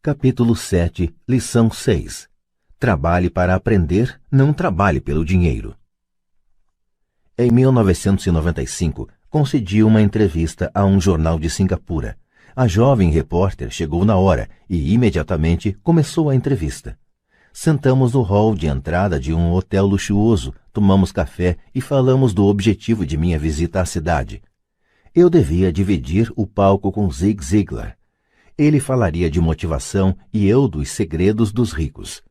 Capítulo 7, Lição 6. Trabalhe para aprender, não trabalhe pelo dinheiro. Em 1995, concedi uma entrevista a um jornal de Singapura. A jovem repórter chegou na hora e, imediatamente, começou a entrevista. Sentamos no hall de entrada de um hotel luxuoso, tomamos café e falamos do objetivo de minha visita à cidade. Eu devia dividir o palco com Zig Ziglar. Ele falaria de motivação e eu dos segredos dos ricos.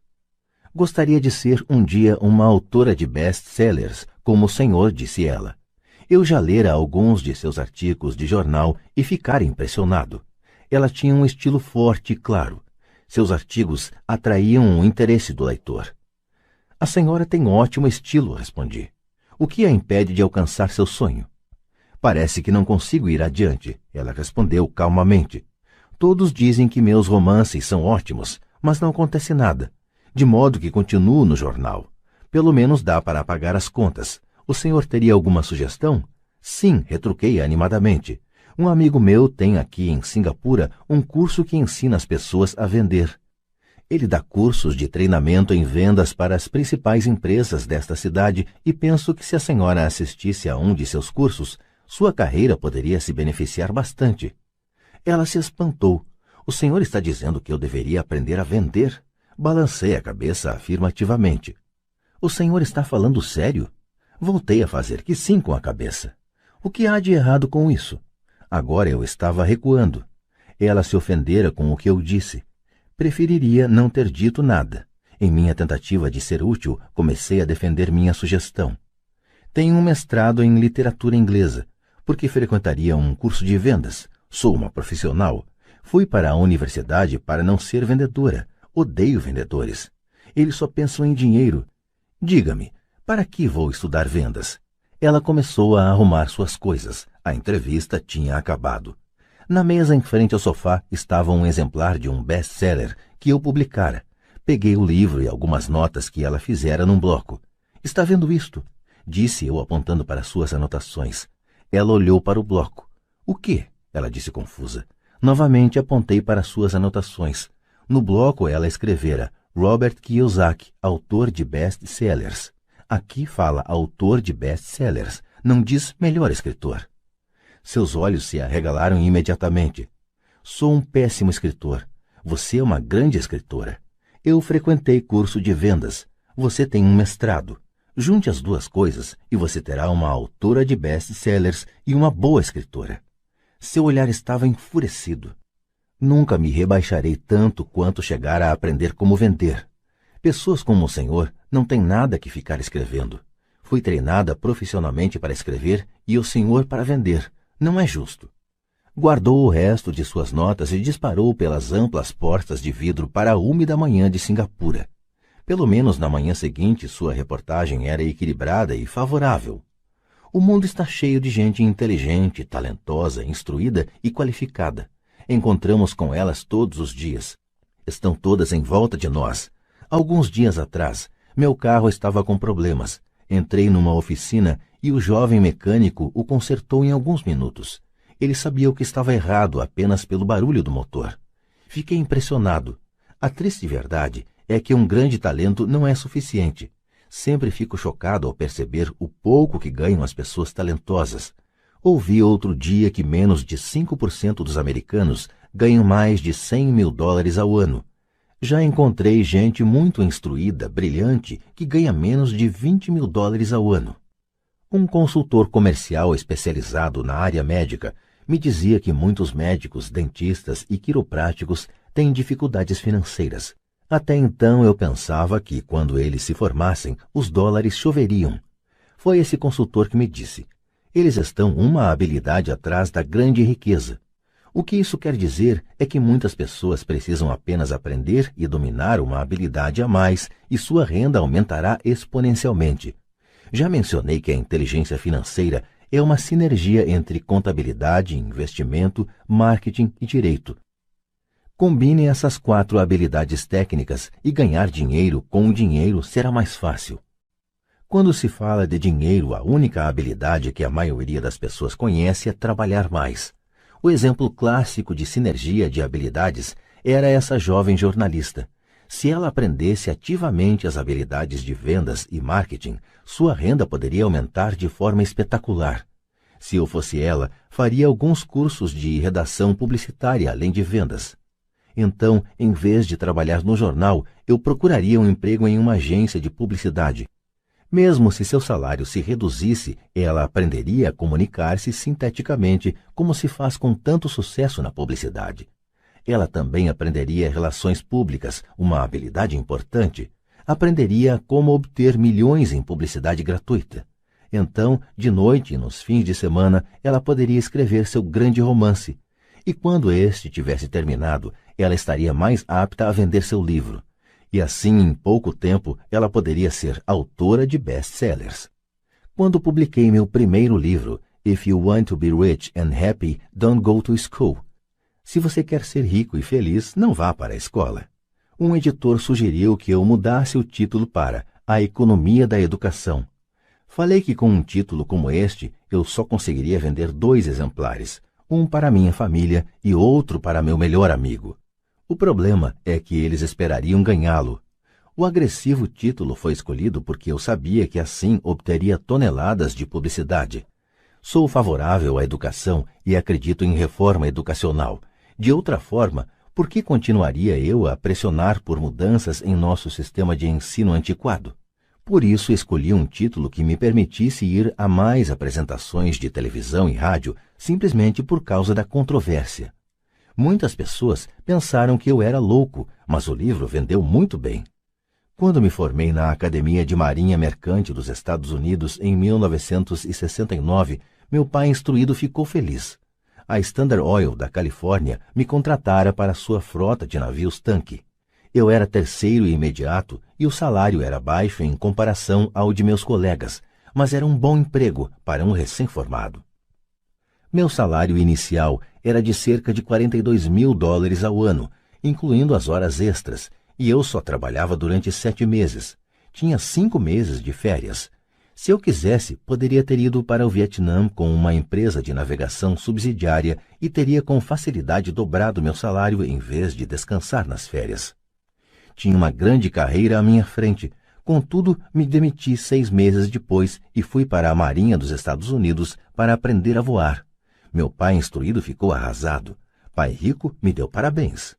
Gostaria de ser um dia uma autora de best-sellers, como o senhor, disse ela. Eu já lera alguns de seus artigos de jornal e ficara impressionado. Ela tinha um estilo forte e claro. Seus artigos atraíam o interesse do leitor. A senhora tem ótimo estilo, respondi. O que a impede de alcançar seu sonho? Parece que não consigo ir adiante, ela respondeu calmamente. Todos dizem que meus romances são ótimos, mas não acontece nada. De modo que continuo no jornal. Pelo menos dá para pagar as contas. O senhor teria alguma sugestão? Sim, retruquei animadamente. Um amigo meu tem aqui em Singapura um curso que ensina as pessoas a vender. Ele dá cursos de treinamento em vendas para as principais empresas desta cidade e penso que se a senhora assistisse a um de seus cursos, sua carreira poderia se beneficiar bastante. Ela se espantou. O senhor está dizendo que eu deveria aprender a vender? Balancei a cabeça afirmativamente. O senhor está falando sério? Voltei a fazer que sim com a cabeça. O que há de errado com isso? Agora eu estava recuando. Ela se ofendera com o que eu disse. Preferiria não ter dito nada. Em minha tentativa de ser útil, comecei a defender minha sugestão. Tenho um mestrado em literatura inglesa. Por que frequentaria um curso de vendas? Sou uma profissional. Fui para a universidade para não ser vendedora. Odeio vendedores. Eles só pensam em dinheiro. Diga-me, para que vou estudar vendas? Ela começou a arrumar suas coisas. A entrevista tinha acabado. Na mesa em frente ao sofá estava um exemplar de um best-seller que eu publicara. Peguei o livro e algumas notas que ela fizera num bloco. Está vendo isto? Disse eu apontando para suas anotações. Ela olhou para o bloco. O quê? Ela disse confusa. Novamente apontei para suas anotações. No bloco ela escrevera Robert Kiyosaki, autor de best-sellers. Aqui fala autor de best-sellers, não diz melhor escritor. Seus olhos se arregalaram imediatamente. Sou um péssimo escritor. Você é uma grande escritora. Eu frequentei curso de vendas. Você tem um mestrado. Junte as duas coisas e você terá uma autora de best-sellers e uma boa escritora. Seu olhar estava enfurecido. Nunca me rebaixarei tanto quanto chegar a aprender como vender. Pessoas como o senhor não têm nada que ficar escrevendo. Fui treinada profissionalmente para escrever e o senhor para vender. Não é justo. Guardou o resto de suas notas e disparou pelas amplas portas de vidro para a úmida manhã de Singapura. Pelo menos na manhã seguinte sua reportagem era equilibrada e favorável. O mundo está cheio de gente inteligente, talentosa, instruída e qualificada. Encontramos com elas todos os dias. Estão todas em volta de nós. Alguns dias atrás, meu carro estava com problemas. Entrei numa oficina e o jovem mecânico o consertou em alguns minutos. Ele sabia o que estava errado apenas pelo barulho do motor. Fiquei impressionado. A triste verdade é que um grande talento não é suficiente. Sempre fico chocado ao perceber o pouco que ganham as pessoas talentosas. Ouvi outro dia que menos de 5% dos americanos ganham mais de $100.000 ao ano. Já encontrei gente muito instruída, brilhante, que ganha menos de $20.000 ao ano. Um consultor comercial especializado na área médica me dizia que muitos médicos, dentistas e quiropráticos têm dificuldades financeiras. Até então eu pensava que, quando eles se formassem, os dólares choveriam. Foi esse consultor que me disse: eles estão uma habilidade atrás da grande riqueza. O que isso quer dizer é que muitas pessoas precisam apenas aprender e dominar uma habilidade a mais e sua renda aumentará exponencialmente. Já mencionei que a inteligência financeira é uma sinergia entre contabilidade, investimento, marketing e direito. Combine essas 4 habilidades técnicas e ganhar dinheiro com o dinheiro será mais fácil. Quando se fala de dinheiro, a única habilidade que a maioria das pessoas conhece é trabalhar mais. O exemplo clássico de sinergia de habilidades era essa jovem jornalista. Se ela aprendesse ativamente as habilidades de vendas e marketing, sua renda poderia aumentar de forma espetacular. Se eu fosse ela, faria alguns cursos de redação publicitária além de vendas. Então, em vez de trabalhar no jornal, eu procuraria um emprego em uma agência de publicidade. Mesmo se seu salário se reduzisse, ela aprenderia a comunicar-se sinteticamente, como se faz com tanto sucesso na publicidade. Ela também aprenderia relações públicas, uma habilidade importante. Aprenderia como obter milhões em publicidade gratuita. Então, de noite e nos fins de semana, ela poderia escrever seu grande romance. E quando este tivesse terminado, ela estaria mais apta a vender seu livro. E assim, em pouco tempo, ela poderia ser autora de best-sellers. Quando publiquei meu primeiro livro, If You Want to Be Rich and Happy, Don't Go to School. Se você quer ser rico e feliz, não vá para a escola. Um editor sugeriu que eu mudasse o título para A Economia da Educação. Falei que com um título como este, eu só conseguiria vender 2 exemplares, um para minha família e outro para meu melhor amigo. O problema é que eles esperariam ganhá-lo. O agressivo título foi escolhido porque eu sabia que assim obteria toneladas de publicidade. Sou favorável à educação e acredito em reforma educacional. De outra forma, por que continuaria eu a pressionar por mudanças em nosso sistema de ensino antiquado? Por isso escolhi um título que me permitisse ir a mais apresentações de televisão e rádio simplesmente por causa da controvérsia. Muitas pessoas pensaram que eu era louco, mas o livro vendeu muito bem. Quando me formei na Academia de Marinha Mercante dos Estados Unidos em 1969, meu pai instruído ficou feliz. A Standard Oil da Califórnia me contratara para sua frota de navios tanque. Eu era terceiro e imediato e o salário era baixo em comparação ao de meus colegas, mas era um bom emprego para um recém-formado. Meu salário inicial era de cerca de $42.000 ao ano, incluindo as horas extras, e eu só trabalhava durante 7 meses. Tinha 5 meses de férias. Se eu quisesse, poderia ter ido para o Vietnã com uma empresa de navegação subsidiária e teria com facilidade dobrado meu salário em vez de descansar nas férias. Tinha uma grande carreira à minha frente, contudo me demiti 6 meses depois e fui para a Marinha dos Estados Unidos para aprender a voar. Meu pai instruído ficou arrasado. Pai rico me deu parabéns.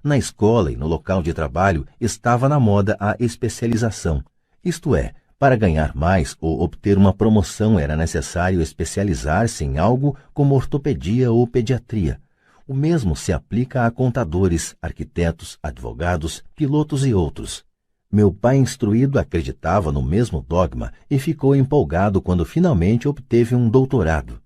Na escola e no local de trabalho estava na moda a especialização. Isto é, para ganhar mais ou obter uma promoção era necessário especializar-se em algo como ortopedia ou pediatria. O mesmo se aplica a contadores, arquitetos, advogados, pilotos e outros. Meu pai instruído acreditava no mesmo dogma e ficou empolgado quando finalmente obteve um doutorado.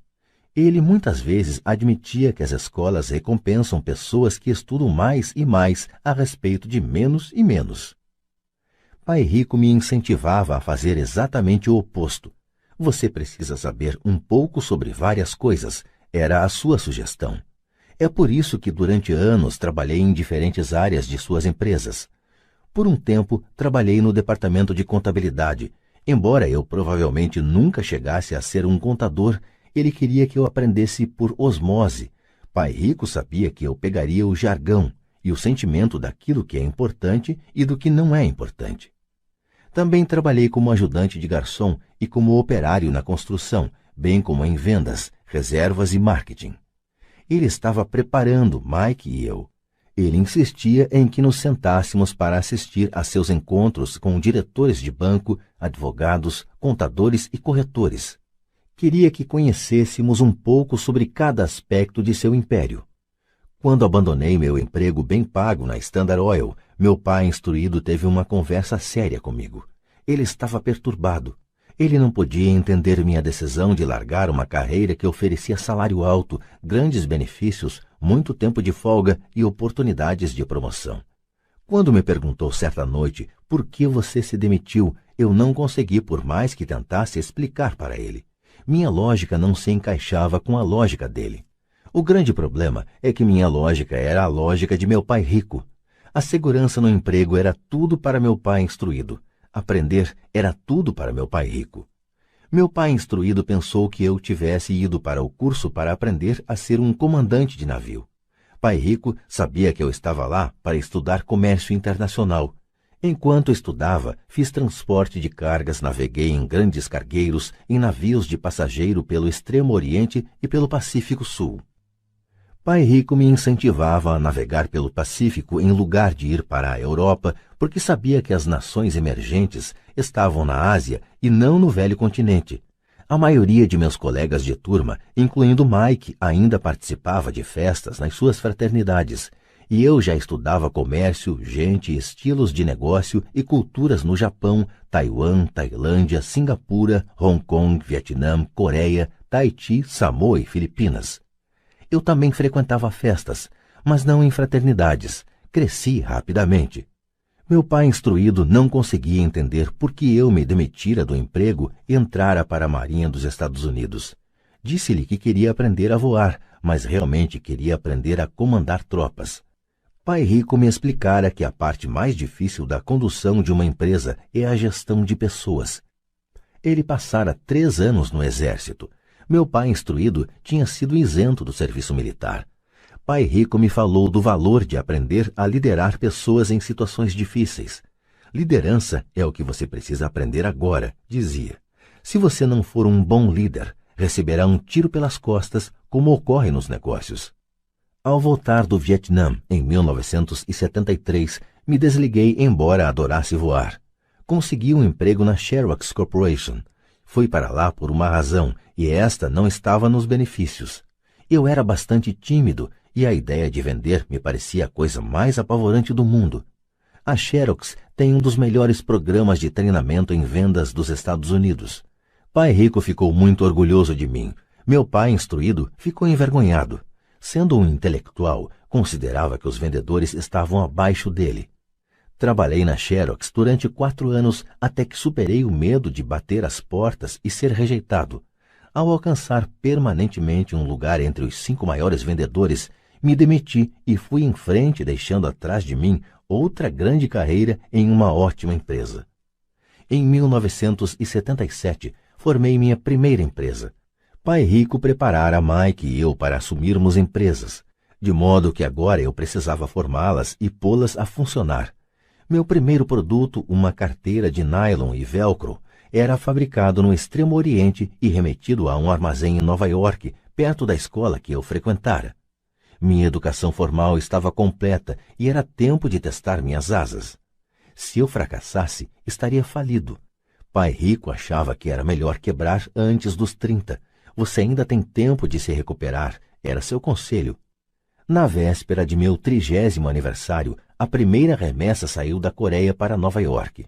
Ele muitas vezes admitia que as escolas recompensam pessoas que estudam mais e mais a respeito de menos e menos. Pai rico me incentivava a fazer exatamente o oposto. Você precisa saber um pouco sobre várias coisas, era a sua sugestão. É por isso que durante anos trabalhei em diferentes áreas de suas empresas. Por um tempo, trabalhei no departamento de contabilidade. Embora eu provavelmente nunca chegasse a ser um contador, ele queria que eu aprendesse por osmose. Pai rico sabia que eu pegaria o jargão e o sentimento daquilo que é importante e do que não é importante. Também trabalhei como ajudante de garçom e como operário na construção, bem como em vendas, reservas e marketing. Ele estava preparando Mike e eu. Ele insistia em que nos sentássemos para assistir a seus encontros com diretores de banco, advogados, contadores e corretores. Queria que conhecêssemos um pouco sobre cada aspecto de seu império. Quando abandonei meu emprego bem pago na Standard Oil, meu pai instruído teve uma conversa séria comigo. Ele estava perturbado. Ele não podia entender minha decisão de largar uma carreira que oferecia salário alto, grandes benefícios, muito tempo de folga e oportunidades de promoção. Quando me perguntou certa noite por que você se demitiu, eu não consegui, por mais que tentasse explicar para ele. Minha lógica não se encaixava com a lógica dele. O grande problema é que minha lógica era a lógica de meu pai rico. A segurança no emprego era tudo para meu pai instruído. Aprender era tudo para meu pai rico. Meu pai instruído pensou que eu tivesse ido para o curso para aprender a ser um comandante de navio. Pai Rico sabia que eu estava lá para estudar comércio internacional. Enquanto estudava, fiz transporte de cargas, naveguei em grandes cargueiros, em navios de passageiro pelo Extremo Oriente e pelo Pacífico Sul. Pai Rico me incentivava a navegar pelo Pacífico em lugar de ir para a Europa, porque sabia que as nações emergentes estavam na Ásia e não no velho continente. A maioria de meus colegas de turma, incluindo Mike, ainda participava de festas nas suas fraternidades, e eu já estudava comércio, gente, estilos de negócio e culturas no Japão, Taiwan, Tailândia, Singapura, Hong Kong, Vietnã, Coreia, Tahiti, Samoa e Filipinas. Eu também frequentava festas, mas não em fraternidades. Cresci rapidamente. Meu pai instruído não conseguia entender por que eu me demitira do emprego e entrara para a Marinha dos Estados Unidos. Disse-lhe que queria aprender a voar, mas realmente queria aprender a comandar tropas. Pai Rico me explicara que a parte mais difícil da condução de uma empresa é a gestão de pessoas. Ele passara 3 anos no exército. Meu pai instruído tinha sido isento do serviço militar. Pai Rico me falou do valor de aprender a liderar pessoas em situações difíceis. Liderança é o que você precisa aprender agora, dizia. Se você não for um bom líder, receberá um tiro pelas costas, como ocorre nos negócios. Ao voltar do Vietnã, em 1973, me desliguei embora adorasse voar. Consegui um emprego na Xerox Corporation. Fui para lá por uma razão, e esta não estava nos benefícios. Eu era bastante tímido, e a ideia de vender me parecia a coisa mais apavorante do mundo. A Xerox tem um dos melhores programas de treinamento em vendas dos Estados Unidos. Pai Rico ficou muito orgulhoso de mim. Meu pai, instruído, ficou envergonhado. Sendo um intelectual, considerava que os vendedores estavam abaixo dele. Trabalhei na Xerox durante 4 anos até que superei o medo de bater as portas e ser rejeitado. Ao alcançar permanentemente um lugar entre os 5 maiores vendedores, me demiti e fui em frente, deixando atrás de mim outra grande carreira em uma ótima empresa. Em 1977, formei minha primeira empresa. Pai Rico preparara Mike e eu para assumirmos empresas, de modo que agora eu precisava formá-las e pô-las a funcionar. Meu primeiro produto, uma carteira de nylon e velcro, era fabricado no Extremo Oriente e remetido a um armazém em Nova York, perto da escola que eu frequentara. Minha educação formal estava completa e era tempo de testar minhas asas. Se eu fracassasse, estaria falido. Pai Rico achava que era melhor quebrar antes dos 30. Você ainda tem tempo de se recuperar, era seu conselho. Na véspera de meu 30º aniversário, a primeira remessa saiu da Coreia para Nova York.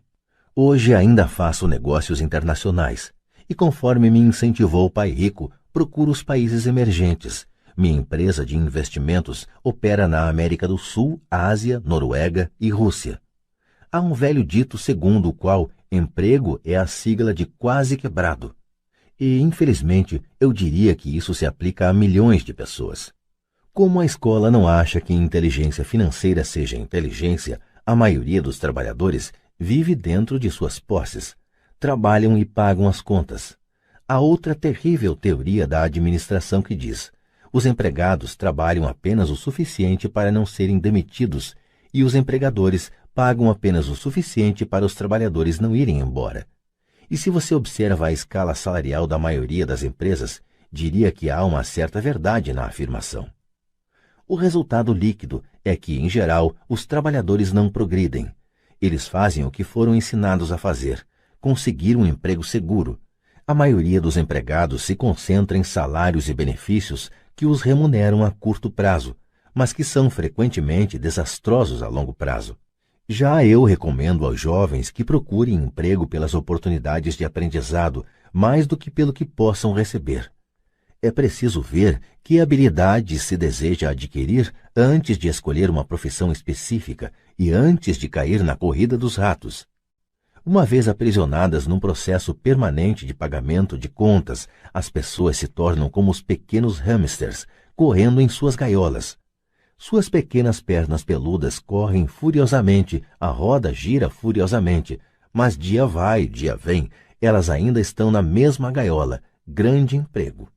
Hoje ainda faço negócios internacionais, e conforme me incentivou Pai Rico, procuro os países emergentes. Minha empresa de investimentos opera na América do Sul, Ásia, Noruega e Rússia. Há um velho dito segundo o qual emprego é a sigla de quase quebrado. E, infelizmente, eu diria que isso se aplica a milhões de pessoas. Como a escola não acha que inteligência financeira seja inteligência, a maioria dos trabalhadores vive dentro de suas posses, trabalham e pagam as contas. Há outra terrível teoria da administração que diz: os empregados trabalham apenas o suficiente para não serem demitidos e os empregadores pagam apenas o suficiente para os trabalhadores não irem embora. E se você observa a escala salarial da maioria das empresas, diria que há uma certa verdade na afirmação. O resultado líquido é que, em geral, os trabalhadores não progridem. Eles fazem o que foram ensinados a fazer, conseguir um emprego seguro. A maioria dos empregados se concentra em salários e benefícios que os remuneram a curto prazo, mas que são frequentemente desastrosos a longo prazo. Já eu recomendo aos jovens que procurem emprego pelas oportunidades de aprendizado, mais do que pelo que possam receber. É preciso ver que habilidades se deseja adquirir antes de escolher uma profissão específica e antes de cair na corrida dos ratos. Uma vez aprisionadas num processo permanente de pagamento de contas, as pessoas se tornam como os pequenos hamsters, correndo em suas gaiolas. Suas pequenas pernas peludas correm furiosamente, a roda gira furiosamente, mas dia vai, dia vem, elas ainda estão na mesma gaiola, grande emprego.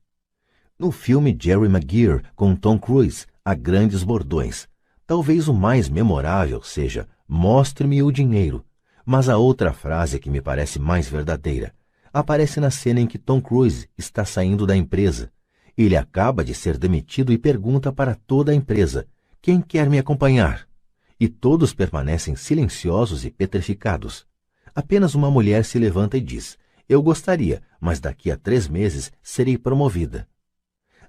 No filme Jerry Maguire, com Tom Cruise, há grandes bordões. Talvez o mais memorável seja: "Mostre-me o dinheiro." Mas a outra frase que me parece mais verdadeira aparece na cena em que Tom Cruise está saindo da empresa. Ele acaba de ser demitido e pergunta para toda a empresa: "Quem quer me acompanhar?" E todos permanecem silenciosos e petrificados. Apenas uma mulher se levanta e diz: "Eu gostaria, mas daqui a 3 meses serei promovida."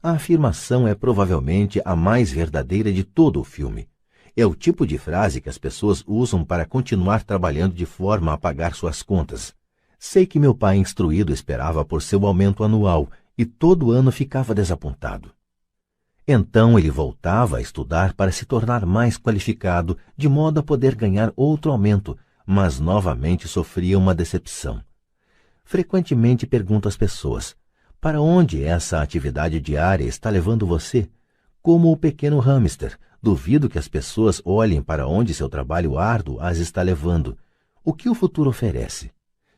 A afirmação é provavelmente a mais verdadeira de todo o filme. É o tipo de frase que as pessoas usam para continuar trabalhando de forma a pagar suas contas. Sei que meu pai instruído esperava por seu aumento anual e todo ano ficava desapontado. Então ele voltava a estudar para se tornar mais qualificado, de modo a poder ganhar outro aumento, mas novamente sofria uma decepção. Frequentemente pergunto às pessoas: "Para onde essa atividade diária está levando você?" Como o pequeno hamster, duvido que as pessoas olhem para onde seu trabalho árduo as está levando. O que o futuro oferece?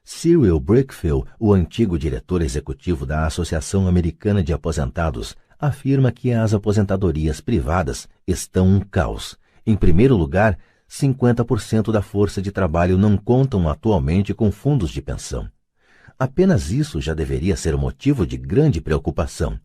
Cyril Brickfield, o antigo diretor executivo da Associação Americana de Aposentados, afirma que as aposentadorias privadas estão um caos. Em primeiro lugar, 50% da força de trabalho não contam atualmente com fundos de pensão. Apenas isso já deveria ser motivo de grande preocupação.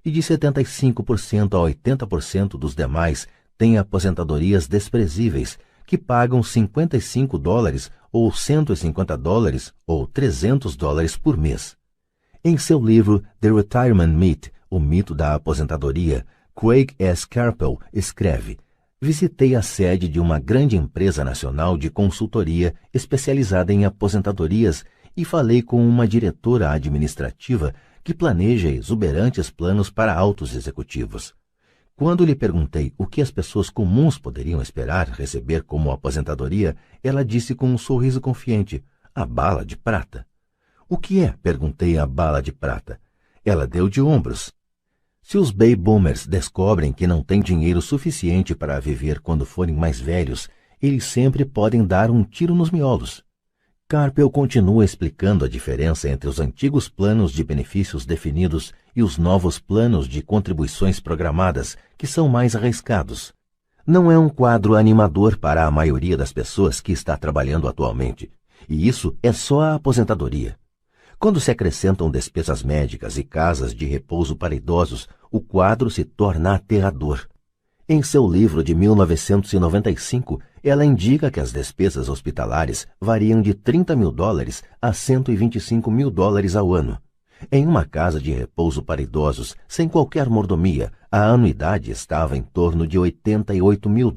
E de 75% a 80% dos demais têm aposentadorias desprezíveis, que pagam $55 ou $150 ou $300 por mês. Em seu livro The Retirement Myth, o mito da aposentadoria, Craig S. Carpel escreve: "Visitei a sede de uma grande empresa nacional de consultoria especializada em aposentadorias e falei com uma diretora administrativa que planeja exuberantes planos para altos executivos. Quando lhe perguntei o que as pessoas comuns poderiam esperar receber como aposentadoria, ela disse com um sorriso confiante: 'A bala de prata.'" "O que é?" perguntei. "A bala de prata." Ela deu de ombros. Se os baby boomers descobrem que não têm dinheiro suficiente para viver quando forem mais velhos, eles sempre podem dar um tiro nos miolos. Carpel continua explicando a diferença entre os antigos planos de benefícios definidos e os novos planos de contribuições programadas, que são mais arriscados. Não é um quadro animador para a maioria das pessoas que está trabalhando atualmente, e isso é só a aposentadoria. Quando se acrescentam despesas médicas e casas de repouso para idosos, o quadro se torna aterrador. Em seu livro de 1995, ela indica que as despesas hospitalares variam de $30 mil a $125 mil ao ano. Em uma casa de repouso para idosos, sem qualquer mordomia, a anuidade estava em torno de $88 mil.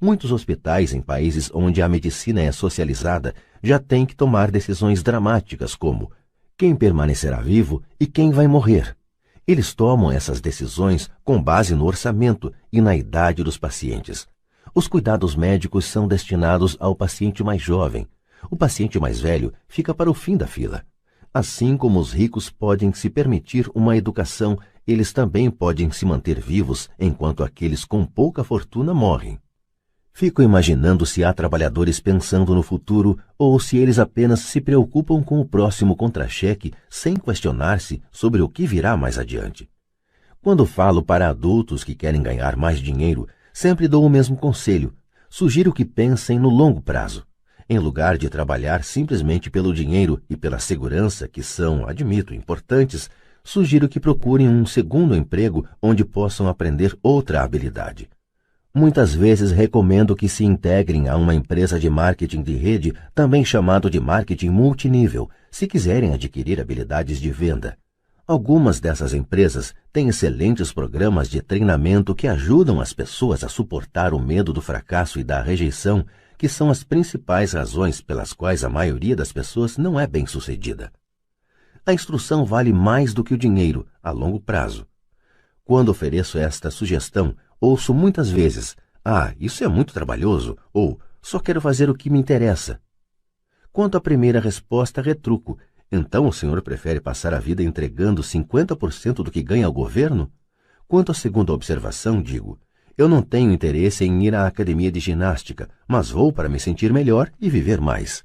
Muitos hospitais em países onde a medicina é socializada já têm que tomar decisões dramáticas como quem permanecerá vivo e quem vai morrer. Eles tomam essas decisões com base no orçamento e na idade dos pacientes. Os cuidados médicos são destinados ao paciente mais jovem. O paciente mais velho fica para o fim da fila. Assim como os ricos podem se permitir uma educação, eles também podem se manter vivos enquanto aqueles com pouca fortuna morrem. Fico imaginando se há trabalhadores pensando no futuro ou se eles apenas se preocupam com o próximo contra-cheque sem questionar-se sobre o que virá mais adiante. Quando falo para adultos que querem ganhar mais dinheiro, sempre dou o mesmo conselho. Sugiro que pensem no longo prazo. Em lugar de trabalhar simplesmente pelo dinheiro e pela segurança, que são, admito, importantes, sugiro que procurem um segundo emprego onde possam aprender outra habilidade. Muitas vezes recomendo que se integrem a uma empresa de marketing de rede, também chamado de marketing multinível, se quiserem adquirir habilidades de venda. Algumas dessas empresas têm excelentes programas de treinamento que ajudam as pessoas a suportar o medo do fracasso e da rejeição, que são as principais razões pelas quais a maioria das pessoas não é bem-sucedida. A instrução vale mais do que o dinheiro, a longo prazo. Quando ofereço esta sugestão, ouço muitas vezes: isso é muito trabalhoso, ou só quero fazer o que me interessa. Quanto à primeira resposta, retruco: então o senhor prefere passar a vida entregando 50% do que ganha ao governo? Quanto à segunda observação, digo: eu não tenho interesse em ir à academia de ginástica, mas vou para me sentir melhor e viver mais.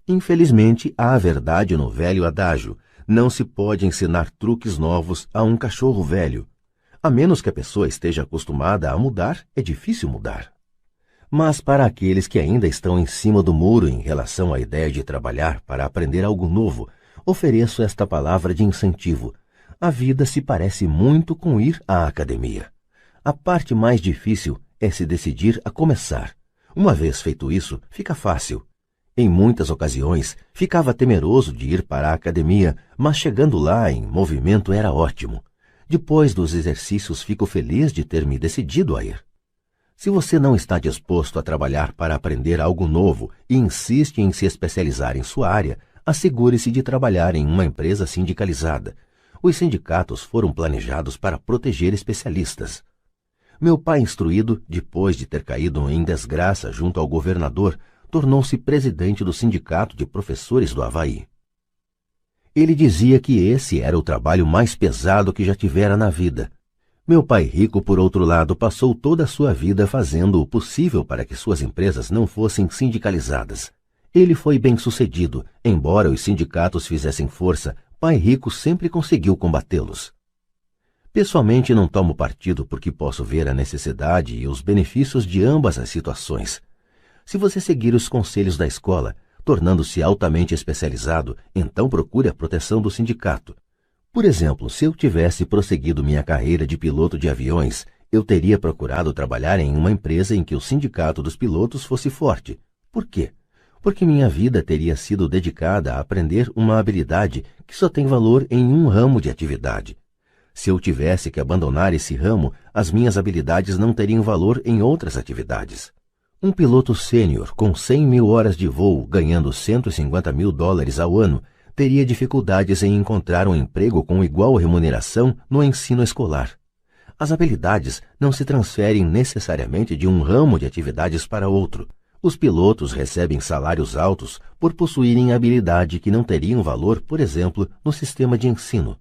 Infelizmente, há a verdade no velho adágio: não se pode ensinar truques novos a um cachorro velho. A menos que a pessoa esteja acostumada a mudar, é difícil mudar. Mas para aqueles que ainda estão em cima do muro em relação à ideia de trabalhar para aprender algo novo, ofereço esta palavra de incentivo. A vida se parece muito com ir à academia. A parte mais difícil é se decidir a começar. Uma vez feito isso, fica fácil. Em muitas ocasiões, ficava temeroso de ir para a academia, mas chegando lá em movimento era ótimo. Depois dos exercícios, fico feliz de ter me decidido a ir. Se você não está disposto a trabalhar para aprender algo novo e insiste em se especializar em sua área, assegure-se de trabalhar em uma empresa sindicalizada. Os sindicatos foram planejados para proteger especialistas. Meu pai instruído, depois de ter caído em desgraça junto ao governador, tornou-se presidente do Sindicato de Professores do Havaí. Ele dizia que esse era o trabalho mais pesado que já tivera na vida. Meu pai rico, por outro lado, passou toda a sua vida fazendo o possível para que suas empresas não fossem sindicalizadas. Ele foi bem-sucedido, embora os sindicatos fizessem força, pai rico sempre conseguiu combatê-los. Pessoalmente não tomo partido porque posso ver a necessidade e os benefícios de ambas as situações. Se você seguir os conselhos da escola, tornando-se altamente especializado, então procure a proteção do sindicato. Por exemplo, se eu tivesse prosseguido minha carreira de piloto de aviões, eu teria procurado trabalhar em uma empresa em que o sindicato dos pilotos fosse forte. Por quê? Porque minha vida teria sido dedicada a aprender uma habilidade que só tem valor em um ramo de atividade. Se eu tivesse que abandonar esse ramo, as minhas habilidades não teriam valor em outras atividades. Um piloto sênior com 100 mil horas de voo, ganhando $150.000 ao ano, teria dificuldades em encontrar um emprego com igual remuneração no ensino escolar. As habilidades não se transferem necessariamente de um ramo de atividades para outro. Os pilotos recebem salários altos por possuírem habilidade que não teriam valor, por exemplo, no sistema de ensino.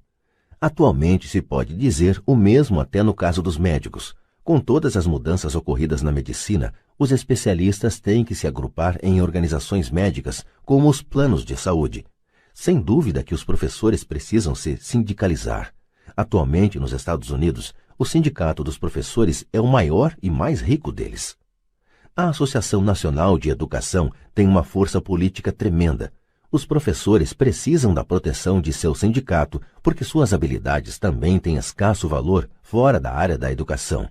Atualmente se pode dizer o mesmo até no caso dos médicos. Com todas as mudanças ocorridas na medicina, os especialistas têm que se agrupar em organizações médicas, como os planos de saúde. Sem dúvida que os professores precisam se sindicalizar. Atualmente, nos Estados Unidos, o Sindicato dos Professores é o maior e mais rico deles. A Associação Nacional de Educação tem uma força política tremenda. Os professores precisam da proteção de seu sindicato porque suas habilidades também têm escasso valor fora da área da educação.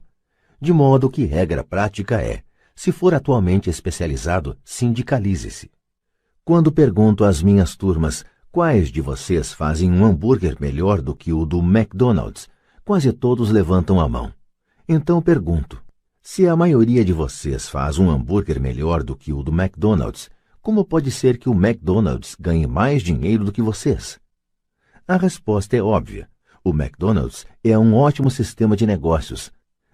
De modo que regra prática é, se for atualmente especializado, sindicalize-se. Quando pergunto às minhas turmas quais de vocês fazem um hambúrguer melhor do que o do McDonald's, quase todos levantam a mão. Então pergunto, se a maioria de vocês faz um hambúrguer melhor do que o do McDonald's, como pode ser que o McDonald's ganhe mais dinheiro do que vocês? A resposta é óbvia. O McDonald's é um ótimo sistema de negócios.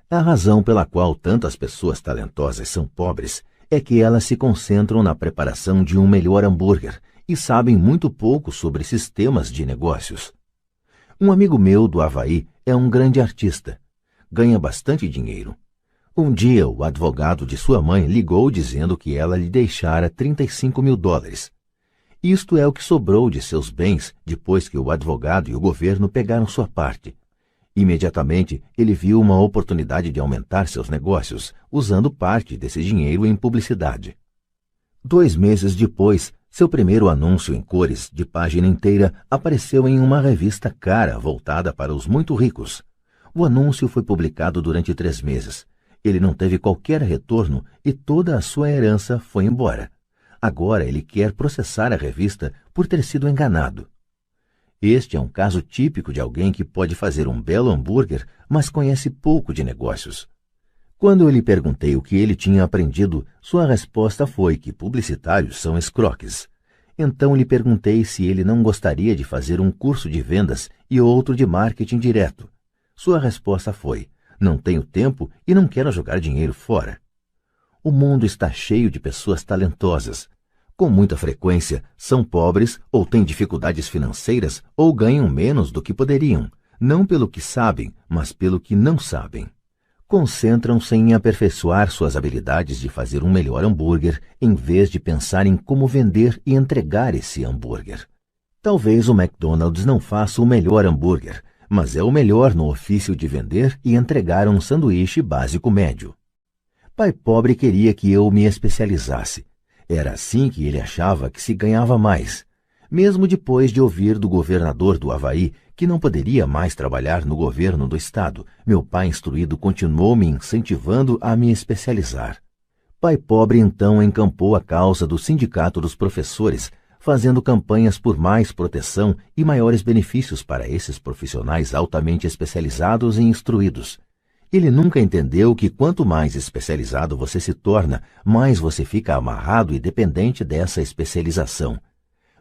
A razão pela qual tantas pessoas talentosas são pobres é que elas se concentram na preparação de um melhor hambúrguer e sabem muito pouco sobre sistemas de negócios. Um amigo meu do Havaí é um grande artista. Ganha bastante dinheiro. Um dia, o advogado de sua mãe ligou dizendo que ela lhe deixara $35.000. Isto é o que sobrou de seus bens depois que o advogado e o governo pegaram sua parte. Imediatamente, ele viu uma oportunidade de aumentar seus negócios, usando parte desse dinheiro em publicidade. 2 meses depois, seu primeiro anúncio em cores, de página inteira, apareceu em uma revista cara voltada para os muito ricos. O anúncio foi publicado durante 3 meses. Ele não teve qualquer retorno e toda a sua herança foi embora. Agora ele quer processar a revista por ter sido enganado. Este é um caso típico de alguém que pode fazer um belo hambúrguer, mas conhece pouco de negócios. Quando eu lhe perguntei o que ele tinha aprendido, sua resposta foi que publicitários são escroques. Então lhe perguntei se ele não gostaria de fazer um curso de vendas e outro de marketing direto. Sua resposta foi: não tenho tempo e não quero jogar dinheiro fora. O mundo está cheio de pessoas talentosas. Com muita frequência, são pobres ou têm dificuldades financeiras ou ganham menos do que poderiam, não pelo que sabem, mas pelo que não sabem. Concentram-se em aperfeiçoar suas habilidades de fazer um melhor hambúrguer, em vez de pensar em como vender e entregar esse hambúrguer. Talvez o McDonald's não faça o melhor hambúrguer, mas é o melhor no ofício de vender e entregar um sanduíche básico médio. Pai pobre queria que eu me especializasse. Era assim que ele achava que se ganhava mais, mesmo depois de ouvir do governador do Havaí que não poderia mais trabalhar no governo do estado. Meu pai instruído continuou me incentivando a me especializar. Pai pobre então encampou a causa do Sindicato dos Professores, fazendo campanhas por mais proteção e maiores benefícios para esses profissionais altamente especializados e instruídos. Ele nunca entendeu que quanto mais especializado você se torna, mais você fica amarrado e dependente dessa especialização.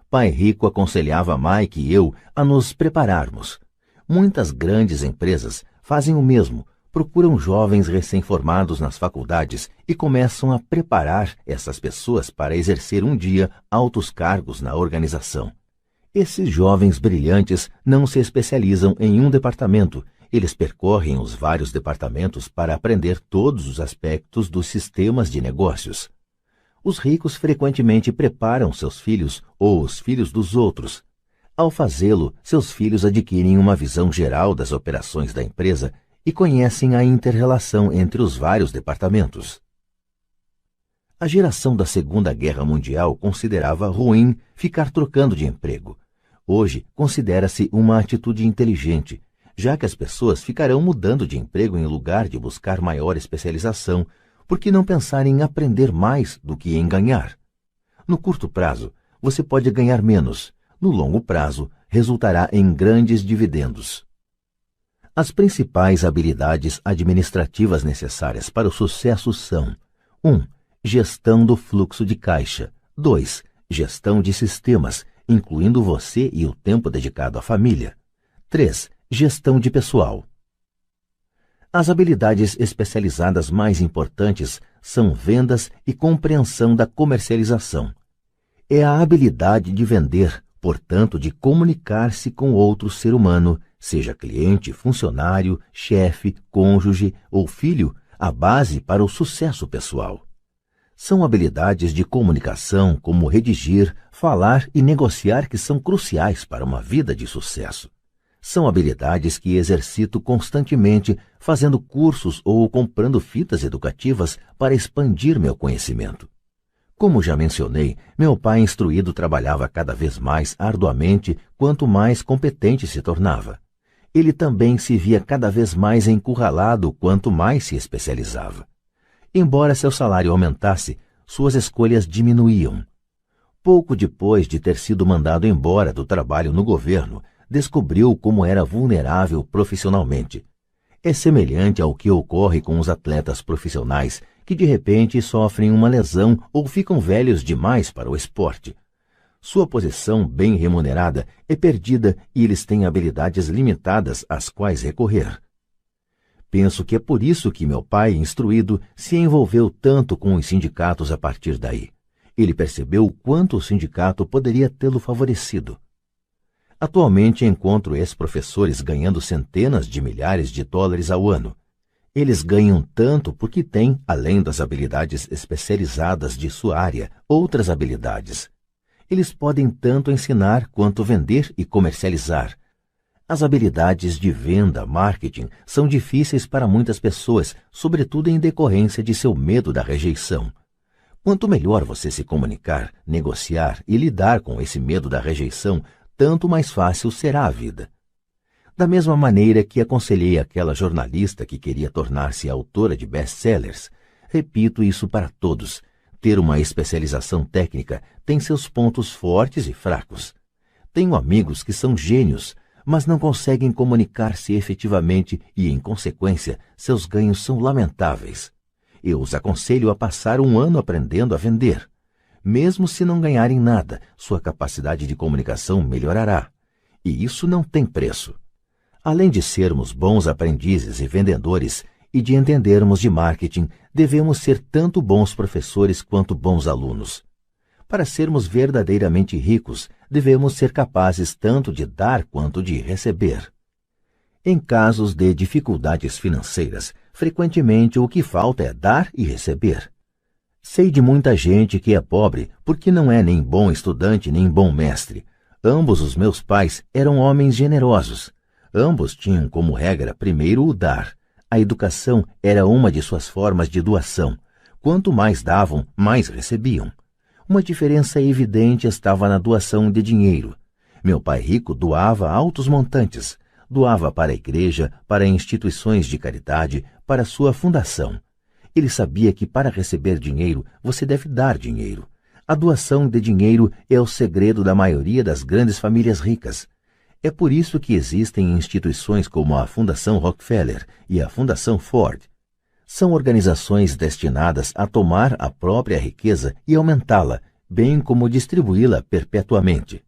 Pai Rico aconselhava Mike e eu a nos prepararmos. Muitas grandes empresas fazem o mesmo, procuram jovens recém-formados nas faculdades e começam a preparar essas pessoas para exercer um dia altos cargos na organização. Esses jovens brilhantes não se especializam em um departamento, eles percorrem os vários departamentos para aprender todos os aspectos dos sistemas de negócios. Os ricos frequentemente preparam seus filhos ou os filhos dos outros. Ao fazê-lo, seus filhos adquirem uma visão geral das operações da empresa e conhecem a inter-relação entre os vários departamentos. A geração da Segunda Guerra Mundial considerava ruim ficar trocando de emprego. Hoje, considera-se uma atitude inteligente, já que as pessoas ficarão mudando de emprego em lugar de buscar maior especialização, por que não pensar em aprender mais do que em ganhar? No curto prazo, você pode ganhar menos. No longo prazo, resultará em grandes dividendos. As principais habilidades administrativas necessárias para o sucesso são: 1. Gestão do fluxo de caixa. 2. Gestão de sistemas, incluindo você e o tempo dedicado à família. 3. Gestão de pessoal. As habilidades especializadas mais importantes são vendas e compreensão da comercialização. É a habilidade de vender, portanto, de comunicar-se com outro ser humano, seja cliente, funcionário, chefe, cônjuge ou filho, a base para o sucesso pessoal. São habilidades de comunicação como redigir, falar e negociar que são cruciais para uma vida de sucesso. São habilidades que exercito constantemente, fazendo cursos ou comprando fitas educativas para expandir meu conhecimento. Como já mencionei, meu pai instruído trabalhava cada vez mais arduamente quanto mais competente se tornava. Ele também se via cada vez mais encurralado quanto mais se especializava. Embora seu salário aumentasse, suas escolhas diminuíam. Pouco depois de ter sido mandado embora do trabalho no governo, descobriu como era vulnerável profissionalmente. É semelhante ao que ocorre com os atletas profissionais, que de repente sofrem uma lesão ou ficam velhos demais para o esporte. Sua posição bem remunerada é perdida e eles têm habilidades limitadas às quais recorrer. Penso que é por isso que meu pai, instruído, se envolveu tanto com os sindicatos a partir daí. Ele percebeu o quanto o sindicato poderia tê-lo favorecido. Atualmente encontro ex-professores ganhando centenas de milhares de dólares ao ano. Eles ganham tanto porque têm, além das habilidades especializadas de sua área, outras habilidades. Eles podem tanto ensinar quanto vender e comercializar. As habilidades de venda, marketing, são difíceis para muitas pessoas, sobretudo em decorrência de seu medo da rejeição. Quanto melhor você se comunicar, negociar e lidar com esse medo da rejeição, tanto mais fácil será a vida. Da mesma maneira que aconselhei aquela jornalista que queria tornar-se autora de best-sellers, repito isso para todos. Ter uma especialização técnica tem seus pontos fortes e fracos. Tenho amigos que são gênios, mas não conseguem comunicar-se efetivamente e, em consequência, seus ganhos são lamentáveis. Eu os aconselho a passar um ano aprendendo a vender. Mesmo se não ganharem nada, sua capacidade de comunicação melhorará. E isso não tem preço. Além de sermos bons aprendizes e vendedores e de entendermos de marketing, devemos ser tanto bons professores quanto bons alunos. Para sermos verdadeiramente ricos, devemos ser capazes tanto de dar quanto de receber. Em casos de dificuldades financeiras, frequentemente o que falta é dar e receber. Sei de muita gente que é pobre porque não é nem bom estudante nem bom mestre. Ambos os meus pais eram homens generosos. Ambos tinham como regra primeiro o dar. A educação era uma de suas formas de doação. Quanto mais davam, mais recebiam. Uma diferença evidente estava na doação de dinheiro. Meu pai rico doava altos montantes. Doava para a igreja, para instituições de caridade, para sua fundação. Ele sabia que para receber dinheiro, você deve dar dinheiro. A doação de dinheiro é o segredo da maioria das grandes famílias ricas. É por isso que existem instituições como a Fundação Rockefeller e a Fundação Ford. São organizações destinadas a tomar a própria riqueza e aumentá-la, bem como distribuí-la perpetuamente.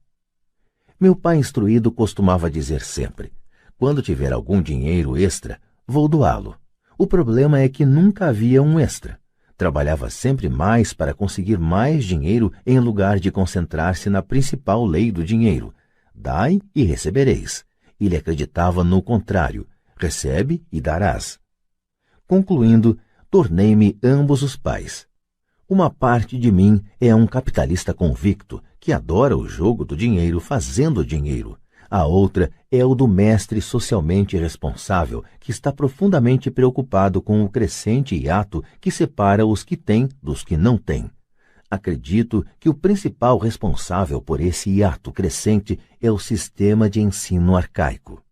Meu pai instruído costumava dizer sempre: quando tiver algum dinheiro extra, vou doá-lo. O problema é que nunca havia um extra. Trabalhava sempre mais para conseguir mais dinheiro em lugar de concentrar-se na principal lei do dinheiro: dai e recebereis. Ele acreditava no contrário: recebe e darás. Concluindo, tornei-me ambos os pais. Uma parte de mim é um capitalista convicto que adora o jogo do dinheiro fazendo dinheiro. A outra é o do mestre socialmente responsável que está profundamente preocupado com o crescente hiato que separa os que têm dos que não têm. Acredito que o principal responsável por esse hiato crescente é o sistema de ensino arcaico.